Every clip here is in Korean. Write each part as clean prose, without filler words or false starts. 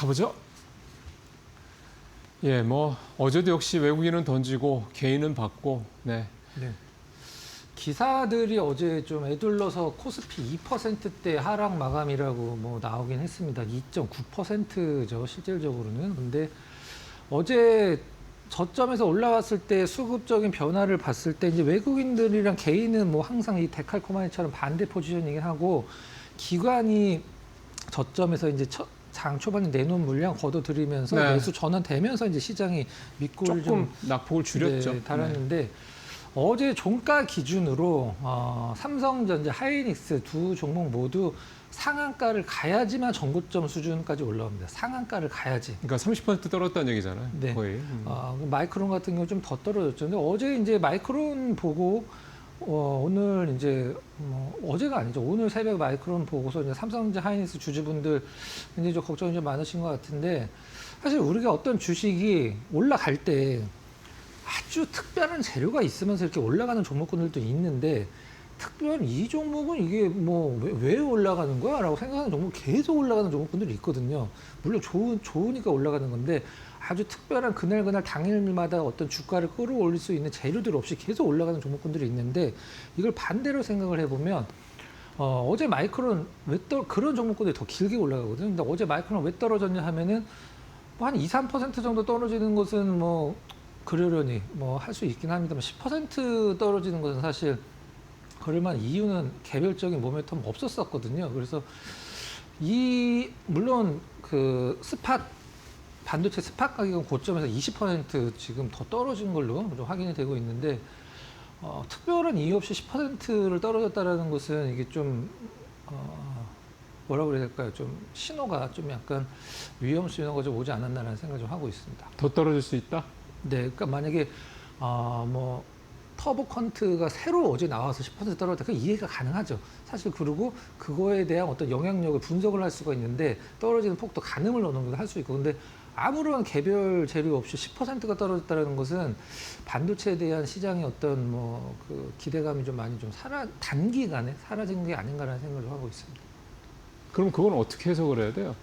가보죠. 예, 뭐 어제도 역시 외국인은 던지고 개인은 받고, 네. 네. 기사들이 어제 좀 애둘러서 코스피 2%대 하락 마감이라고 뭐 나오긴 했습니다. 2.9%죠, 실질적으로는. 근데 어제 저점에서 올라왔을 때 수급적인 변화를 봤을 때 이제 외국인들이랑 개인은 뭐 항상 이 데칼코마니처럼 반대 포지셔닝을 하고 기관이 저점에서 이제 장 초반에 내놓은 물량 걷어들이면서 네. 매수 전환되면서 이제 시장이 밑골을 조금 좀 낙폭을 줄였죠. 네, 달았는데 어제 종가 기준으로 삼성전자, 하이닉스 두 종목 모두 상한가를 가야지만 전고점 수준까지 올라옵니다. 상한가를 가야지. 그러니까 30% 떨어졌다는 얘기잖아요. 네. 거의. 마이크론 같은 경우 좀 더 떨어졌죠. 근데 어제 이제 마이크론 보고 오늘 이제 어제가 아니죠. 오늘 새벽 마이크론 보고서 이제 삼성전자, 하이닉스 주주분들 굉장히 좀 걱정이 좀 많으신 것 같은데 사실 우리가 어떤 주식이 올라갈 때 아주 특별한 재료가 있으면서 이렇게 올라가는 종목군들도 있는데 특별한 이 종목은 이게 뭐 왜 올라가는 거야? 라고 생각하는 종목 계속 올라가는 종목군들이 있거든요. 물론 좋으니까 올라가는 건데 아주 특별한 그날 당일마다 어떤 주가를 끌어올릴 수 있는 재료들 없이 계속 올라가는 종목군들이 있는데 이걸 반대로 생각을 해보면 어제 마이크론 그런 종목군들이 더 길게 올라가거든요. 근데 어제 마이크론 왜 떨어졌냐 하면은 뭐 한 2, 3% 정도 떨어지는 것은 뭐 그러려니 뭐 할 수 있긴 합니다만 10% 떨어지는 것은 사실 그럴만 이유는 개별적인 모멘텀 없었었거든요. 그래서 물론 그 반도체 스팟 가격은 고점에서 20% 지금 더 떨어진 걸로 좀 확인이 되고 있는데 특별한 이유 없이 10%를 떨어졌다라는 것은 이게 좀 뭐라 그래야 될까요? 좀 신호가 좀 약간 위험 신호가 좀 오지 않았나라는 생각을 좀 하고 있습니다. 더 떨어질 수 있다? 네, 그러니까 만약에 뭐 터보 컨트가 새로 어제 나와서 10% 떨어졌다, 그 이해가 가능하죠. 사실 그리고 그거에 대한 어떤 영향력을 분석을 할 수가 있는데 떨어지는 폭도 가늠을 어느 정도 할 수 있고, 근데 아무런 개별 재료 없이 10%가 떨어졌다는 것은 반도체에 대한 시장의 어떤 뭐 그 기대감이 좀 많이 좀 단기간에 사라진 게 아닌가라는 생각을 하고 있습니다. 그럼 그건 어떻게 해석을 해야 돼요?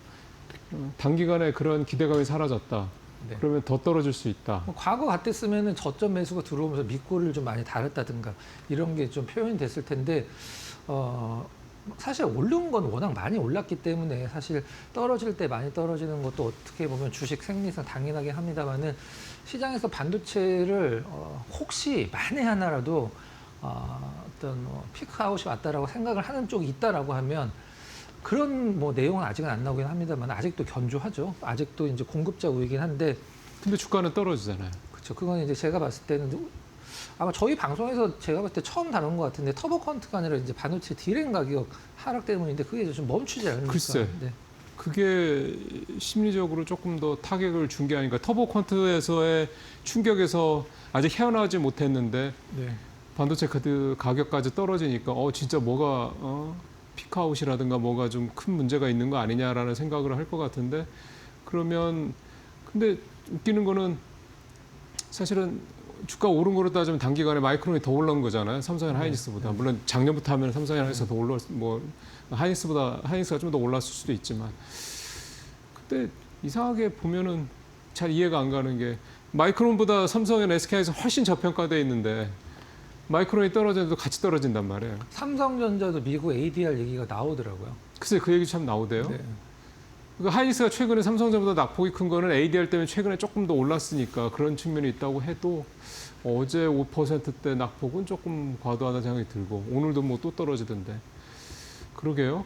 단기간에 그런 기대감이 사라졌다. 네. 그러면 더 떨어질 수 있다. 과거 같았으면은 저점 매수가 들어오면서 밑골을 좀 많이 달았다든가 이런 게 좀 표현이 됐을 텐데 사실 오른 건 워낙 많이 올랐기 때문에 사실 떨어질 때 많이 떨어지는 것도 어떻게 보면 주식 생리상 당연하게 합니다만은 시장에서 반도체를 혹시 만에 하나라도 어떤 피크아웃이 왔다라고 생각을 하는 쪽이 있다라고 하면 그런 뭐 내용은 아직은 안 나오긴 합니다만 아직도 견조하죠. 아직도 이제 공급자 우위긴 한데. 근데 주가는 떨어지잖아요. 그렇죠. 그건 이제 제가 봤을 때는 아마 저희 방송에서 제가 봤을 때 처음 다룬 것 같은데 터보 컨트가 아니라 이제 반도체 디램 가격 하락 때문인데 그게 좀 멈추지 않으니까. 글쎄. 네. 그게 심리적으로 조금 더 타격을 준 게 아닌가. 터보 컨트에서의 충격에서 아직 헤어나오지 못했는데 네. 반도체 카드 가격까지 떨어지니까 진짜 뭐가 피크아웃이라든가 뭐가 좀 큰 문제가 있는 거 아니냐라는 생각을 할 것 같은데, 그러면 근데 웃기는 거는 사실은 주가 오른 거로 따지면 단기간에 마이크론이 더 올라온 거잖아요. 삼성이나 하이닉스보다. 물론 작년부터 하면 삼성이나 하이닉스가 더 올라, 뭐 하이닉스가 좀 더 올랐을 수도 있지만, 근데 이상하게 보면은 잘 이해가 안 가는 게 마이크론보다 삼성이나 SK에서 훨씬 저평가돼 있는데 마이크론이 떨어져도 같이 떨어진단 말이에요. 삼성전자도 미국 ADR 얘기가 나오더라고요. 글쎄 그 얘기 참 나오대요. 네. 그러니까 하이닉스가 최근에 삼성전자보다 낙폭이 큰 거는 ADR 때문에 최근에 조금 더 올랐으니까 그런 측면이 있다고 해도 어제 5%대 낙폭은 조금 과도하다는 생각이 들고 오늘도 뭐 또 떨어지던데. 그러게요.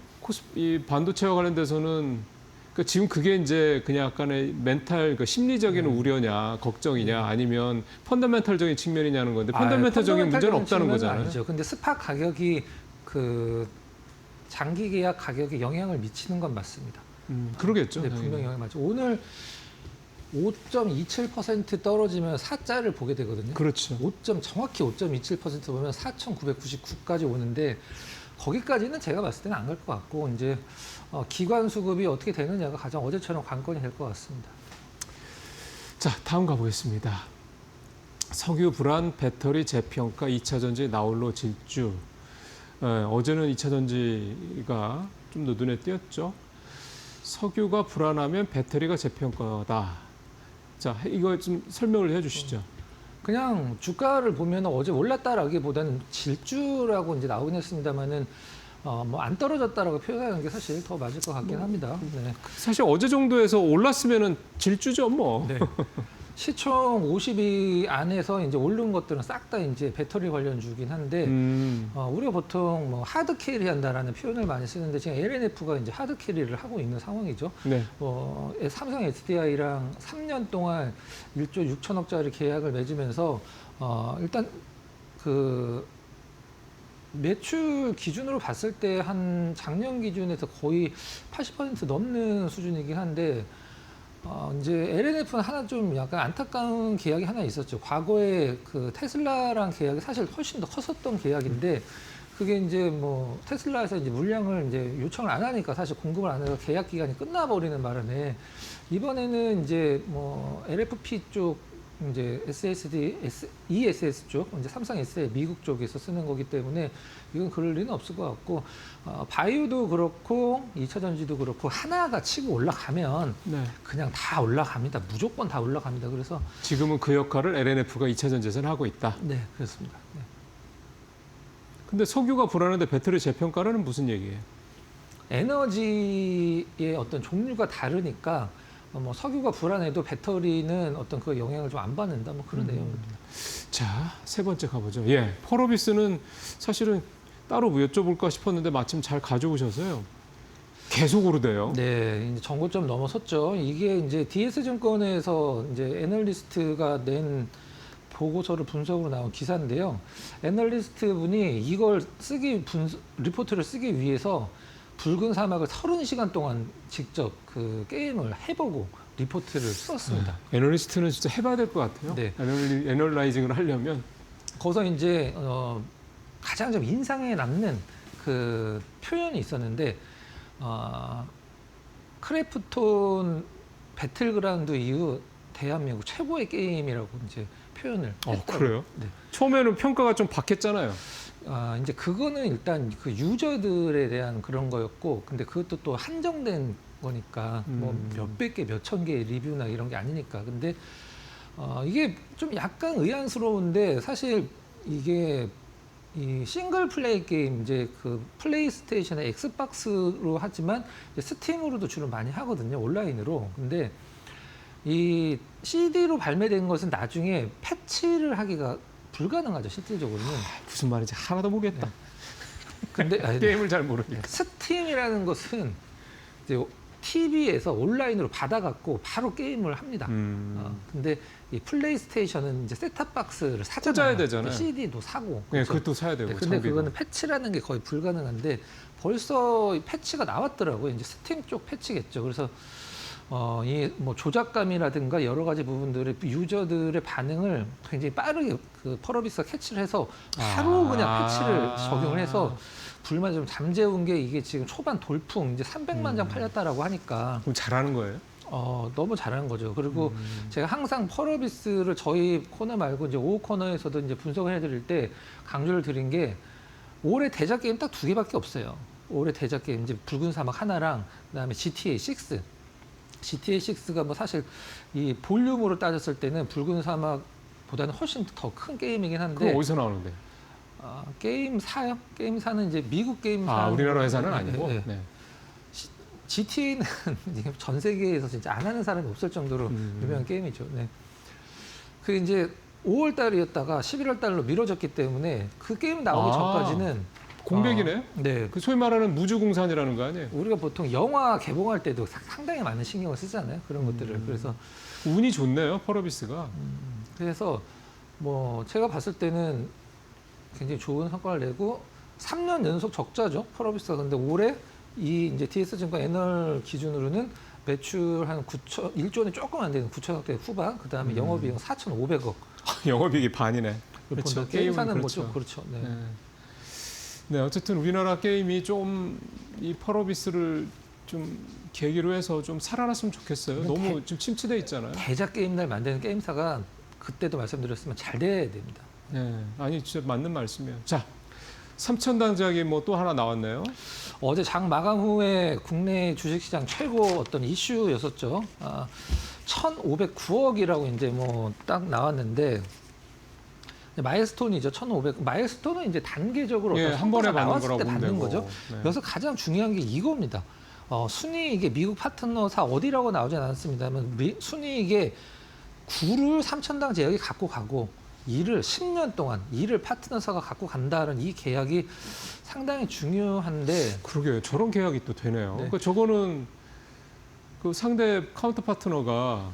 이 반도체와 관련돼서는 그러니까 지금 그게 이제 그냥 약간의 그러니까 심리적인 우려냐, 걱정이냐, 아니면 펀더멘털적인 측면이냐는 건데 펀더멘털적인 문제는 없다는 거잖아요. 아니죠. 근데 스팟 가격이 그 장기 계약 가격에 영향을 미치는 건 맞습니다. 그러겠죠. 네, 분명히 영향 맞죠. 오늘 5.27% 떨어지면 4자를 보게 되거든요. 그렇죠. 정확히 5.27% 보면 4,999까지 오는데 거기까지는 제가 봤을 때는 안 갈 것 같고 이제 기관 수급이 어떻게 되느냐가 가장 어제처럼 관건이 될 것 같습니다. 자, 다음 가보겠습니다. 석유 불안 배터리 재평가 2차 전지 나홀로 질주. 어제는 2차 전지가 좀 더 눈에 띄었죠. 석유가 불안하면 배터리가 재평가다. 자, 이거 좀 설명을 해주시죠. 그냥 주가를 보면 어제 올랐다라기보다는 질주라고 이제 나오긴 했습니다만은 뭐 안 떨어졌다라고 표현하는 게 사실 더 맞을 것 같긴 합니다. 네. 사실 어제 정도에서 올랐으면은 질주죠, 뭐. 네. 시총 50위 안에서 이제 오른 것들은 싹 다 이제 배터리 관련주긴 한데 우리가 보통 뭐 하드 캐리 한다라는 표현을 많이 쓰는데 지금 LNF가 이제 하드 캐리를 하고 있는 상황이죠. 네. 삼성 SDI랑 3년 동안 1조 6천억짜리 계약을 맺으면서 일단 그 매출 기준으로 봤을 때 한 작년 기준에서 거의 80% 넘는 수준이긴 한데 이제 LNF는 하나 좀 약간 안타까운 계약이 하나 있었죠. 과거에 그 테슬라랑 계약이 사실 훨씬 더 컸었던 계약인데 그게 이제 뭐 테슬라에서 이제 물량을 이제 요청을 안 하니까 사실 공급을 안 해서 계약 기간이 끝나버리는 바람에 이번에는 이제 뭐 LFP 쪽 이제 SSD, ESS 쪽, 이제 삼성 SL 미국 쪽에서 쓰는 거기 때문에 이건 그럴 리는 없을 것 같고, 바이오도 그렇고, 2차 전지도 그렇고, 하나가 치고 올라가면 네. 그냥 다 올라갑니다. 무조건 다 올라갑니다. 그래서. 지금은 그 역할을 LNF가 2차 전지에서는 하고 있다. 네, 그렇습니다. 네. 근데 석유가 불안한데 배터리 재평가라는 무슨 얘기예요? 에너지의 어떤 종류가 다르니까 뭐 석유가 불안해도 배터리는 어떤 그 영향을 좀 안 받는다 뭐 그런 내용입니다. 자, 세 번째 가보죠. 예, 펄어비스는 사실은 따로 뭐 여쭤볼까 싶었는데 마침 잘 가져오셔서요. 계속 오르대요. 네, 이제 정고점 넘어섰죠. 이게 이제 DS증권에서 이제 애널리스트가 낸 보고서를 분석으로 나온 기사인데요. 애널리스트 분이 이걸 리포트를 쓰기 위해서 붉은 사막을 30시간 동안 직접 그 게임을 해보고 리포트를 썼습니다. 애널리스트는 진짜 해봐야 될 것 같아요. 네. 애널라이징을 하려면. 거기서 이제 가장 좀 인상에 남는 그 표현이 있었는데 크래프톤 배틀그라운드 이후 대한민국 최고의 게임이라고 이제 표현을 했더라고요. 그래요? 네. 처음에는 평가가 좀 박했잖아요. 이제 그거는 일단 그 유저들에 대한 그런 거였고, 근데 그것도 또 한정된 거니까 뭐 몇백 개, 몇천 개의 리뷰나 이런 게 아니니까. 근데 이게 좀 약간 의아스러운데 사실 이게 이 싱글 플레이 게임 이제 그 플레이스테이션의 엑스박스로 하지만 이제 스팀으로도 주로 많이 하거든요, 온라인으로. 근데 이 CD로 발매된 것은 나중에 패치를 하기가 불가능하죠, 실질적으로는. 무슨 말인지 하나도 모르겠다. 네. 근데 게임을 잘 모르니까. 스팀이라는 것은 이제 TV에서 온라인으로 받아갖고 바로 게임을 합니다. 근데 이 플레이스테이션은 이제 셋탑 박스를 사잖아요. 꽂아야 되잖아요. CD도 사고. 네, 그렇죠? 그것도 사야 되고. 네, 근데 장비도. 그거는 패치라는 게 거의 불가능한데 벌써 이 패치가 나왔더라고요. 이제 스팀 쪽 패치겠죠. 그래서 이 뭐 조작감이라든가 여러 가지 부분들의 유저들의 반응을 굉장히 빠르게 그 펄어비스가 캐치를 해서 바로 그냥 패치를 적용을 해서 불만 좀 잠재운 게 이게 지금 초반 돌풍 이제 300만 장 팔렸다라고 하니까 그럼 잘하는 거예요? 너무 잘하는 거죠. 그리고 제가 항상 펄어비스를 저희 코너 말고 이제 오후 코너에서도 이제 분석을 해드릴 때 강조를 드린 게 올해 대작 게임 딱 2개밖에 없어요. 올해 대작 게임 이제 붉은 사막 하나랑 그다음에 GTA 6. GTA 6가 뭐 사실 이 볼륨으로 따졌을 때는 붉은 사막보다는 훨씬 더 큰 게임이긴 한데. 그거 어디서 나오는데? 게임사요? 게임사는 이제 미국 게임사. 우리나라 회사는 아니고. 네. 네. GTA는 전 세계에서 진짜 안 하는 사람이 없을 정도로 유명한 게임이죠. 네. 그 이제 5월 달이었다가 11월 달로 미뤄졌기 때문에 그 게임 나오기 전까지는 공백이네. 네. 그 소위 말하는 무주공산이라는 거 아니에요? 우리가 보통 영화 개봉할 때도 상당히 많은 신경을 쓰잖아요. 그런 것들을. 그래서 운이 좋네요, 펄어비스가. 그래서 뭐 제가 봤을 때는 굉장히 좋은 성과를 내고 3년 연속 적자죠. 펄어비스가. 근데 올해 이 이제 DS증권 애널 기준으로는 매출 한 1조는 조금 안 되는 9천억대 후반, 그 다음에 영업이익 4,500억. 영업이익이 반이네. 그렇죠. 게임은 게임사는 그렇죠. 뭐좀 그렇죠. 네. 네, 어쨌든 우리나라 게임이 좀 이 펄어비스를 좀 계기로 해서 좀 살아났으면 좋겠어요. 너무 좀 침체돼 있잖아요. 대작 게임날 만드는 게임사가 그때도 말씀드렸지만 잘 돼야 됩니다. 네, 아니 진짜 맞는 말씀이에요. 자, 삼천당작이 뭐 또 하나 나왔네요. 어제 장 마감 후에 국내 주식시장 최고 어떤 이슈였었죠. 1,509억이라고 이제 뭐 딱 나왔는데 마일스톤이죠. 1,500. 마일스톤은 이제 단계적으로 예, 어떤 한 번에 성과가 받는 나왔을 거라고 때 보면 받는 되고. 거죠. 네. 그래서 가장 중요한 게 이겁니다. 순이익에 미국 파트너사 어디라고 나오진 않았습니다만 순이익에 9를 삼천당 제약이 갖고 가고 이를 10년 동안 이를 파트너사가 갖고 간다는 이 계약이 상당히 중요한데 그러게요. 저런 계약이 또 되네요. 네. 그러니까 저거는 그 상대 카운터 파트너가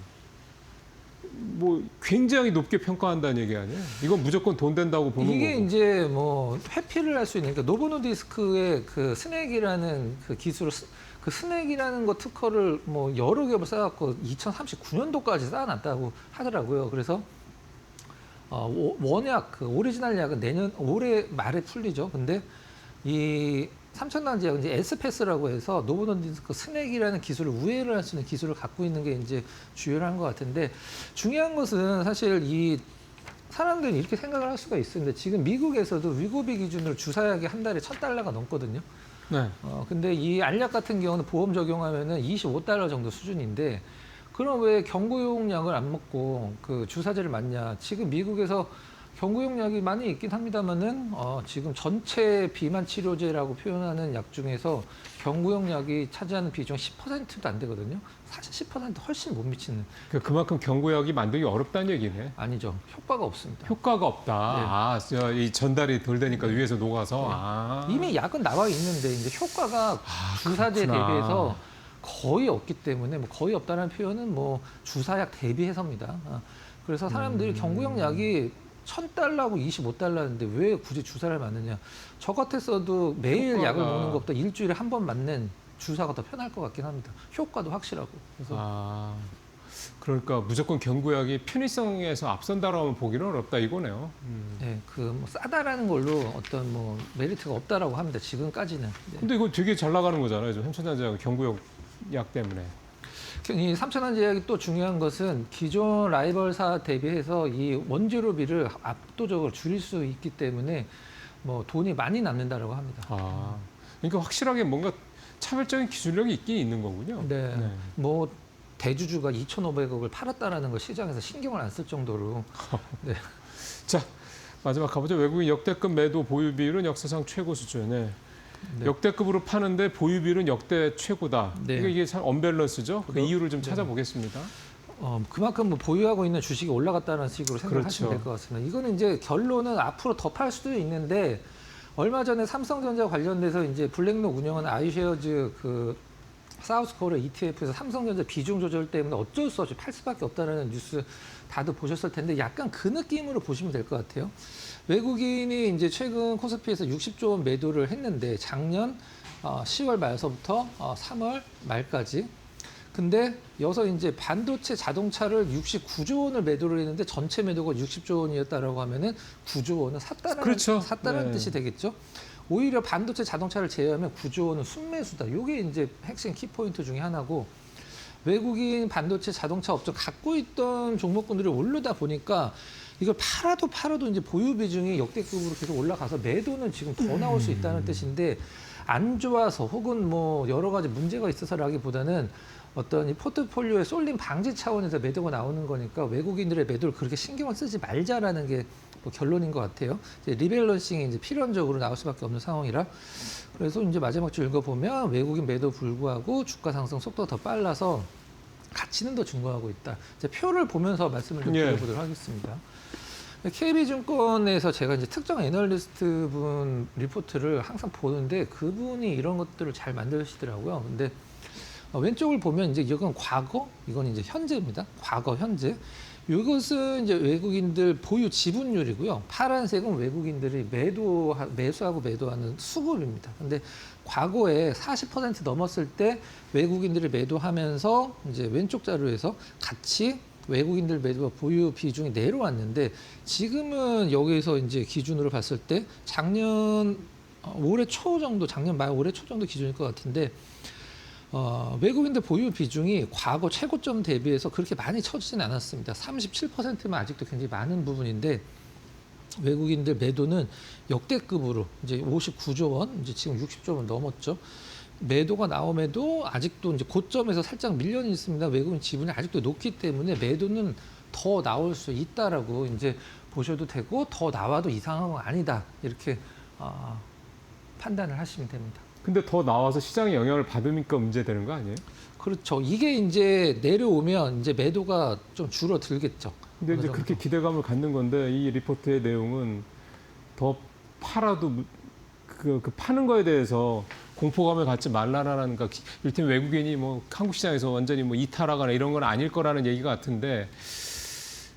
뭐 굉장히 높게 평가한다는 얘기 아니에요? 이건 무조건 돈 된다고 보는 이게 거고. 이제 뭐 회피를 할 수 있는 그러니까 노보노디스크의 그 스낵이라는 그 기술을 그 스낵이라는 거 특허를 뭐 여러 개를 쌓아갖고 2039년도까지 쌓아놨다고 하더라고요. 그래서 원약 그 오리지널 약은 올해 말에 풀리죠. 근데 이 삼천당 제약은 이제 에스페스라고 해서 노보노디스크 스낵이라는 기술을 우회를 할 수 있는 기술을 갖고 있는 게 이제 주요한 것 같은데 중요한 것은 사실 이 사람들은 이렇게 생각을 할 수가 있는데 지금 미국에서도 위고비 기준으로 주사약이 한 달에 $1,000가 넘거든요. 네. 근데 이 알약 같은 경우는 보험 적용하면은 $25 정도 수준인데 그럼 왜 경구용 약을 안 먹고 그 주사제를 맞냐? 지금 미국에서 경구용 약이 많이 있긴 합니다만은 지금 전체 비만 치료제라고 표현하는 약 중에서 경구용 약이 차지하는 비중 10%도 안 되거든요. 사실 10% 훨씬 못 미치는. 그만큼 경구약이 만들기 어렵다는 얘기네. 아니죠. 효과가 없습니다. 효과가 없다. 네. 이 전달이 덜 되니까 위에서 녹아서. 네. 아. 이미 약은 나와 있는데 이제 효과가 주사제 그렇구나. 대비해서 거의 없기 때문에 뭐 거의 없다는 표현은 뭐 주사약 대비해서입니다. 그래서 사람들이 경구용 약이 $1,000하고 $25인데 왜 굳이 주사를 맞느냐? 저 같았어도 매일 약을 먹는 것보다 일주일에 한 번 맞는 주사가 더 편할 것 같긴 합니다. 효과도 확실하고. 그래서 그러니까 무조건 경구약이 편의성에서 앞선다라고 하면 보기는 어렵다 이거네요. 네, 뭐 싸다라는 걸로 어떤 뭐 메리트가 없다라고 합니다. 지금까지는. 네. 근데 이거 되게 잘 나가는 거잖아요. 삼천당작 경구약 때문에. 이 삼천원 제약이 또 중요한 것은 기존 라이벌사 대비해서 이 원재료비를 압도적으로 줄일 수 있기 때문에 뭐 돈이 많이 남는다라고 합니다. 그러니까 확실하게 뭔가 차별적인 기술력이 있긴 있는 거군요. 네. 뭐 대주주가 2,500억을 팔았다라는 걸 시장에서 신경을 안 쓸 정도로. 네. 자, 마지막 가보죠. 외국인 역대급 매도 보유비율은 역사상 최고 수준에. 네. 역대급으로 파는데 보유비율은 역대 최고다. 네. 이게 참 언밸런스죠. 그 이유를 좀 네. 찾아보겠습니다. 그만큼 뭐 보유하고 있는 주식이 올라갔다는 식으로 생각하시면 그렇죠. 될 것 같습니다. 이거는 이제 결론은 앞으로 더 팔 수도 있는데 얼마 전에 삼성전자 관련돼서 이제 블랙록 운영하는 아이쉐어즈 그 사우스코리아 ETF에서 삼성전자 비중 조절 때문에 어쩔 수 없이 팔 수밖에 없다는 뉴스 다들 보셨을 텐데 약간 그 느낌으로 보시면 될 것 같아요. 외국인이 이제 최근 코스피에서 60조 원 매도를 했는데 작년 10월 말서부터 3월 말까지. 근데 여기서 이제 반도체 자동차를 69조 원을 매도를 했는데 전체 매도가 60조 원이었다라고 하면은 9조 원은 샀다라는, 그렇죠. 샀다라는 네. 뜻이 되겠죠. 오히려 반도체 자동차를 제외하면 9조 원은 순매수다. 이게 이제 핵심 키포인트 중에 하나고 외국인 반도체 자동차 업종 갖고 있던 종목군들이 오르다 보니까 이걸 팔아도 이제 보유 비중이 역대급으로 계속 올라가서 매도는 지금 더 나올 수 있다는 뜻인데 안 좋아서 혹은 뭐 여러 가지 문제가 있어서라기보다는 어떤 이 포트폴리오에 쏠림 방지 차원에서 매도가 나오는 거니까 외국인들의 매도를 그렇게 신경을 쓰지 말자라는 게 뭐 결론인 것 같아요. 이제 리밸런싱이 이제 필연적으로 나올 수밖에 없는 상황이라 그래서 이제 마지막 줄 읽어보면 외국인 매도 불구하고 주가 상승 속도가 더 빨라서 가치는 더 증가하고 있다. 이제 표를 보면서 말씀을 좀 드려보도록 하겠습니다. KB증권에서 제가 이제 특정 애널리스트 분 리포트를 항상 보는데 그분이 이런 것들을 잘 만드시더라고요. 근데 왼쪽을 보면 이제 이건 과거, 이건 이제 현재입니다. 과거, 현재. 이것은 이제 외국인들 보유 지분율이고요. 파란색은 외국인들이 매수하고 매도하는 수급입니다. 근데 과거에 40% 넘었을 때 외국인들이 매도하면서 이제 왼쪽 자료에서 같이 외국인들 매도 보유 비중이 내려왔는데 지금은 여기서 이제 기준으로 봤을 때 작년 올해 초 정도, 작년 말 올해 초 정도 기준일 것 같은데 외국인들 보유 비중이 과거 최고점 대비해서 그렇게 많이 처지진 않았습니다. 37%면 아직도 굉장히 많은 부분인데 외국인들 매도는 역대급으로 이제 59조 원, 이제 지금 60조 원 넘었죠. 매도가 나옴에도 아직도 이제 고점에서 살짝 밀려는 있습니다. 외국인 지분이 아직도 높기 때문에 매도는 더 나올 수 있다라고 이제 보셔도 되고, 더 나와도 이상한 건 아니다, 이렇게 판단을 하시면 됩니다. 근데 더 나와서 시장에 영향을 받으니까 문제되는 거 아니에요? 그렇죠. 이게 이제 내려오면 이제 매도가 좀 줄어들겠죠. 근데 어느 이제 정도. 그렇게 기대감을 갖는 건데 이 리포트의 내용은 더 팔아도 그 파는 거에 대해서 공포감을 갖지 말라라는, 그러니까 이를테면 외국인이 뭐 한국 시장에서 완전히 뭐 이탈하거나 이런 건 아닐 거라는 얘기가 같은데,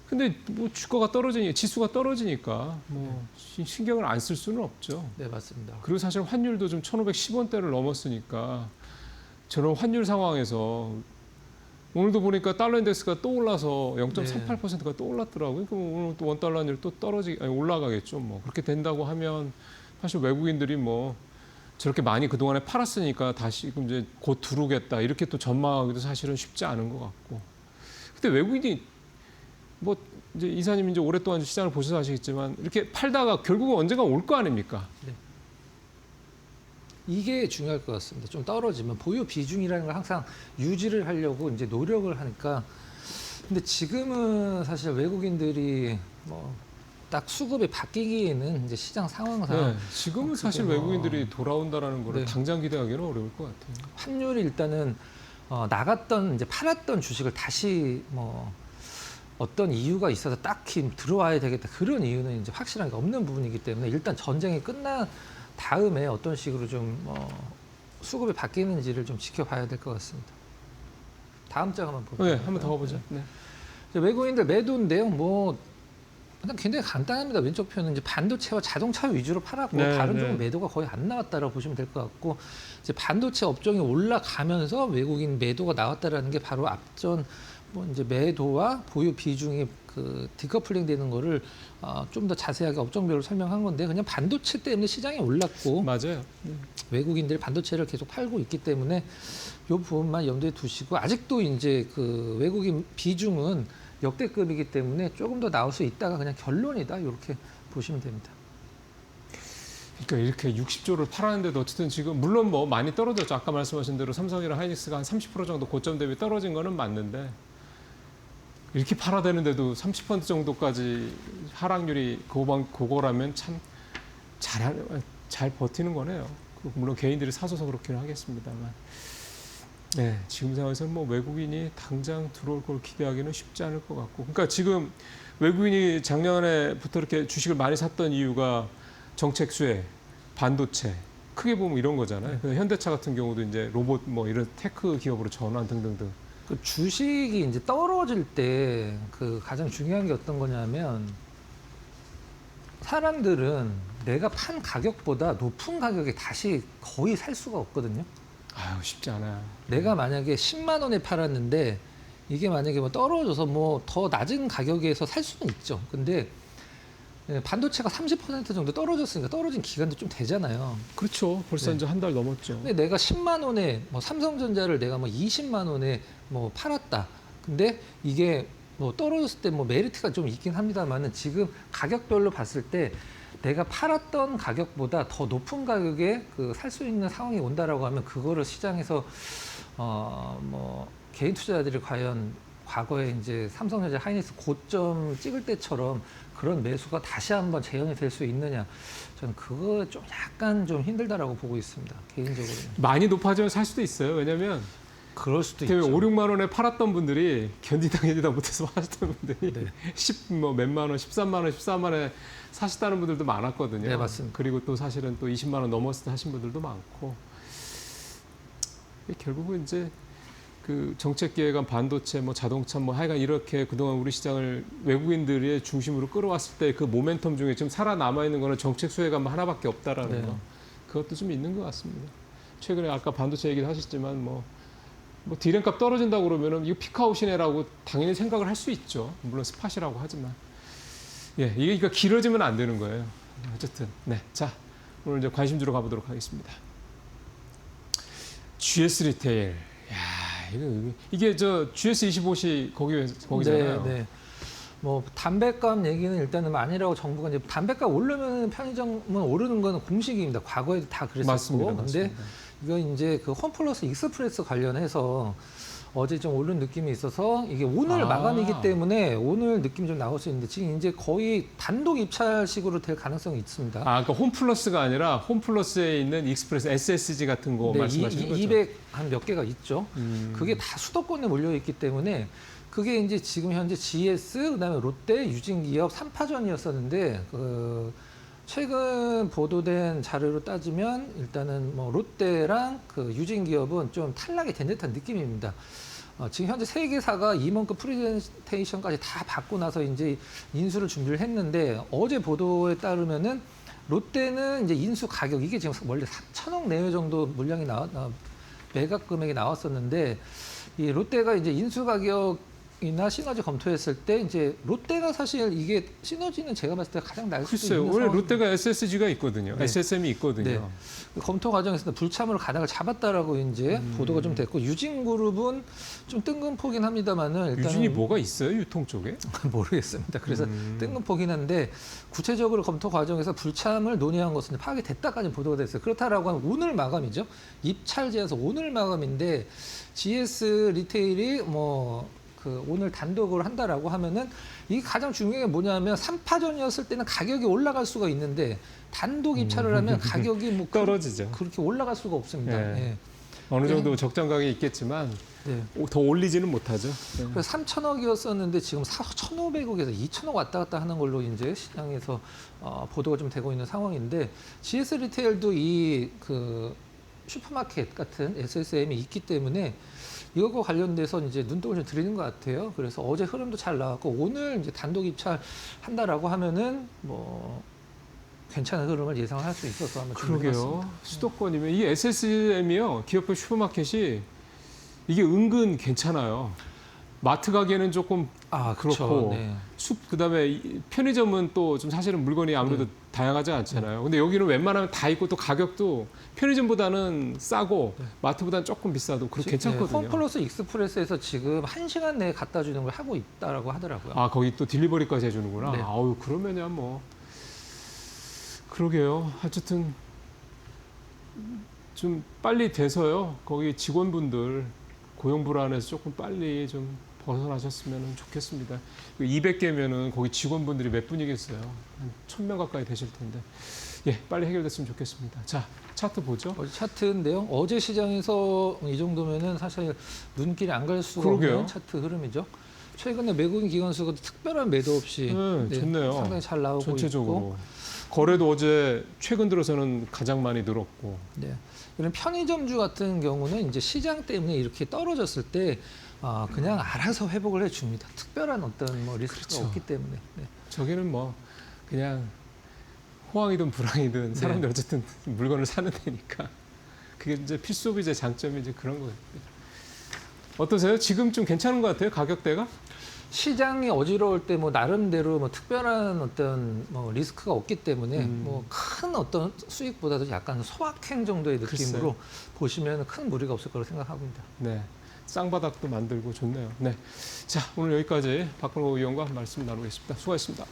근데 뭐 주가가 떨어지니까, 지수가 떨어지니까 뭐 신경을 안 쓸 수는 없죠. 네, 맞습니다. 그리고 사실 환율도 좀 1,510원대를 넘었으니까 저런 환율 상황에서 오늘도 보니까 달러 인덱스가 또 올라서 0.38%가 또 올랐더라고요. 그럼 오늘 또 원달러 환율 또 올라가겠죠. 뭐 그렇게 된다고 하면 사실 외국인들이 뭐 저렇게 많이 그동안에 팔았으니까 다시 이제 곧 들어오겠다 이렇게 또 전망하기도 사실은 쉽지 않은 것 같고. 근데 외국인이 뭐 이제 이사님 이제 오랫동안 시장을 보셔서 아시겠지만 이렇게 팔다가 결국은 언젠가 올 거 아닙니까? 네. 이게 중요할 것 같습니다. 좀 떨어지면 보유 비중이라는 걸 항상 유지를 하려고 이제 노력을 하니까. 근데 지금은 사실 외국인들이 뭐 딱 수급이 바뀌기에는 이제 시장 상황상 네, 지금은 사실 뭐 외국인들이 돌아온다라는 거를 네. 당장 기대하기는 어려울 것 같아요. 환율이 일단은 나갔던 이제 팔았던 주식을 다시 뭐 어떤 이유가 있어서 딱히 들어와야 되겠다, 그런 이유는 이제 확실한 게 없는 부분이기 때문에 일단 전쟁이 끝난 다음에 어떤 식으로 좀 수급이 바뀌는지를 좀 지켜봐야 될 것 같습니다. 다음 장 한번 볼까요? 네, 한번 더 가보죠. 네. 이제 외국인들 매도인데요. 뭐 일단 굉장히 간단합니다. 왼쪽 편은 이제 반도체와 자동차 위주로 팔았고, 네, 다른 네. 쪽은 매도가 거의 안 나왔다라고 보시면 될 것 같고, 이제 반도체 업종이 올라가면서 외국인 매도가 나왔다라는 게 바로 앞전 뭐 이제 매도와 보유 비중이 그 디커플링 되는 거를 좀 더 자세하게 업종별로 설명한 건데, 그냥 반도체 때문에 시장이 올랐고 맞아요. 외국인들이 반도체를 계속 팔고 있기 때문에 이 부분만 염두에 두시고, 아직도 이제 그 외국인 비중은 역대급이기 때문에 조금 더 나올 수 있다가 그냥 결론이다, 이렇게 보시면 됩니다. 그러니까 이렇게 60조를 팔았는데도 어쨌든 지금 물론 뭐 많이 떨어졌죠. 아까 말씀하신 대로 삼성이랑 하이닉스가 한 30% 정도 고점 대비 떨어진 거는 맞는데, 이렇게 팔아대는데도 30% 정도까지 하락률이 그거라면 참 잘 버티는 거네요. 물론 개인들이 사줘서 그렇기는 하겠습니다만. 네, 지금 상황에서는 뭐 외국인이 당장 들어올 걸 기대하기는 쉽지 않을 것 같고. 그러니까 지금 외국인이 작년에부터 이렇게 주식을 많이 샀던 이유가 정책 수혜, 반도체, 크게 보면 이런 거잖아요. 현대차 같은 경우도 이제 로봇 뭐 이런 테크 기업으로 전환 등등등. 그 주식이 이제 떨어질 때 그 가장 중요한 게 어떤 거냐면, 사람들은 내가 판 가격보다 높은 가격에 다시 거의 살 수가 없거든요. 아유, 쉽지 않아요. 내가 만약에 10만 원에 팔았는데 이게 만약에 뭐 떨어져서 뭐 더 낮은 가격에서 살 수는 있죠. 근데 반도체가 30% 정도 떨어졌으니까 떨어진 기간도 좀 되잖아요. 그렇죠. 벌써 네. 이제 한 달 넘었죠. 근데 내가 10만 원에 뭐 삼성전자를 내가 뭐 20만 원에 뭐 팔았다. 근데 이게 뭐 떨어졌을 때 뭐 메리트가 좀 있긴 합니다만은, 지금 가격별로 봤을 때 내가 팔았던 가격보다 더 높은 가격에 그 살 수 있는 상황이 온다라고 하면, 그거를 시장에서 뭐 개인 투자자들이 과연 과거에 이제 삼성전자, 하이닉스 고점 찍을 때처럼 그런 매수가 다시 한번 재현이 될 수 있느냐, 저는 그거 좀 약간 좀 힘들다라고 보고 있습니다, 개인적으로는. 많이 높아지면 살 수도 있어요. 왜냐면 그럴 수도 이렇게 있죠. 5, 6만 원에 팔았던 분들이 견디다 못해서 하셨던 분들이 네. 10 뭐 몇만 원, 13만 원, 14만 원에 사셨다는 분들도 많았거든요. 네, 맞습니다. 그리고 또 사실은 또 20만 원 넘었을 때 하신 분들도 많고. 결국은 이제 그 정책 기획안 반도체, 뭐 자동차, 뭐 하여간 이렇게 그동안 우리 시장을 외국인들의 중심으로 끌어왔을 때 그 모멘텀 중에 지금 살아남아 있는 거는 정책 수혜가 하나밖에 없다라는 네. 거. 그것도 좀 있는 것 같습니다. 최근에 아까 반도체 얘기도 하셨지만 뭐 디램값 떨어진다고 그러면은 이거 피크아웃이네라고 당연히 생각을 할 수 있죠. 물론 스팟이라고 하지만. 예, 이게 그러니까 길어지면 안 되는 거예요. 어쨌든. 네. 자, 오늘 이제 관심주로 가보도록 하겠습니다. GS 리테일. 야, 이게 저 GS25시 거기잖아요. 네, 네. 뭐 담배값 얘기는 일단은 아니라고 정부가 이제 담배값 오르면 편의점은 오르는 거는 공식입니다. 과거에도 다 그랬었고. 맞습니다. 근데 맞습니다. 이거 이제 그 홈플러스 익스프레스 관련해서 어제 좀 오른 느낌이 있어서 이게 오늘 아. 마감이기 때문에 오늘 느낌이 좀 나올 수 있는데 지금 이제 거의 단독 입찰식으로 될 가능성이 있습니다. 아, 그러니까 홈플러스가 아니라 홈플러스에 있는 익스프레스 SSG 같은 거 말씀하시는 거죠? 200 한 몇 개가 있죠. 음. 그게 다 수도권에 몰려 있기 때문에 그게 이제 지금 현재 GS 그다음에 롯데 유진기업 3파전이었었는데 그 최근 보도된 자료로 따지면 일단은 뭐 롯데랑 그 유진기업은 좀 탈락이 된 듯한 느낌입니다. 지금 현재 세 개사가 임원급 프레젠테이션까지 다 받고 나서 이제 인수를 준비를 했는데 어제 보도에 따르면은 롯데는 이제 인수 가격 이게 지금 원래 3천억 내외 정도 물량이 매각 금액이 나왔었는데 이 롯데가 이제 인수 가격이나 시너지 검토했을 때 이제 롯데가 사실 이게 시너지는 제가 봤을 때 가장 날 수도 글쎄요. 있는 원래 상황입니다. 롯데가 SSG가 있거든요. 네. SSM이 있거든요. 네. 검토 과정에서 불참으로 가닥을 잡았다라고 이제 보도가 좀 됐고 유진그룹은 좀 뜬금포긴 합니다만은 일단은 유진이 뭐가 있어요? 유통 쪽에? 모르겠습니다. 그래서 뜬금포긴 한데 구체적으로 검토 과정에서 불참을 논의한 것은 파악이 됐다까지 보도가 됐어요. 그렇다라고 하면 오늘 마감이죠. 입찰제에서 오늘 마감인데 GS 리테일이 뭐 그 오늘 단독을 한다라고 하면은 이게 가장 중요한 게 뭐냐면 3파전이었을 때는 가격이 올라갈 수가 있는데 단독 입찰을 하면 가격이 뭐 떨어지죠. 그렇게 올라갈 수가 없습니다. 네. 예. 어느 정도 적정 가격이 있겠지만 네. 더 올리지는 못하죠. 네. 그래서 3천억이었었는데 지금 1,500억에서 2천억 왔다 갔다 하는 걸로 이제 시장에서 보도가 좀 되고 있는 상황인데 GS 리테일도 이 그 슈퍼마켓 같은 SSM이 있기 때문에 이것과 관련돼서 이제 눈독을 좀 들이는 것 같아요. 그래서 어제 흐름도 잘 나왔고 오늘 이제 단독 입찰 한다라고 하면은 뭐 괜찮은 흐름을 예상할 수 있어서 한번 준비해봤습니다. 그러게요. 수도권이면 이 SSM이요. 기업별 슈퍼마켓이 이게 은근 괜찮아요. 마트 가게는 조금 그렇죠. 그렇고 네. 그다음에 편의점은 또 좀 사실은 물건이 아무래도 다양하지 않잖아요. 근데 여기는 웬만하면 다 있고 또 가격도 편의점보다는 싸고 마트보다는 조금 비싸도 그렇게 괜찮거든요. 홈플러스 익스프레스에서 지금 1시간 내에 갖다 주는 걸 하고 있다라고 하더라고요. 아, 거기 또 딜리버리까지 해주는구나. 네. 아우, 그러면야 뭐. 그러게요. 어쨌든 좀 빨리 돼서요. 거기 직원분들 고용 불안에서 조금 빨리 좀 벗어나셨으면 좋겠습니다. 200개면은 거기 직원분들이 몇 분이겠어요? 한 1000명 가까이 되실 텐데. 예, 빨리 해결됐으면 좋겠습니다. 자, 차트 보죠. 어제 차트인데요. 어제 시장에서 이 정도면은 사실 눈길이 안 갈 수가 그러게요. 없는 차트 흐름이죠. 최근에 외국인 기관수가 특별한 매도 없이 좋네요. 상당히 잘 나오고 전체적으로. 있고. 거래도 어제 최근 들어서는 가장 많이 늘었고. 네. 이런 편의점주 같은 경우는 이제 시장 때문에 이렇게 떨어졌을 때 그냥 알아서 회복을 해줍니다. 특별한 어떤 뭐 리스크가 그렇죠. 없기 때문에. 네. 저기는 뭐 그냥 호황이든 불황이든 사람들이 어쨌든 물건을 사는 데니까 그게 이제 필수소비재 장점이 이제 그런 거예요. 어떠세요? 지금 좀 괜찮은 것 같아요? 가격대가? 시장이 어지러울 때 뭐 나름대로 뭐 특별한 어떤 뭐 리스크가 없기 때문에 뭐 큰 어떤 수익보다도 약간 소확행 정도의 느낌으로 글쎄요. 보시면 큰 무리가 없을 거라고 생각합니다. 네. 쌍바닥도 만들고 좋네요. 네. 자, 오늘 여기까지 박근호 의원과 말씀 나누겠습니다. 수고하셨습니다.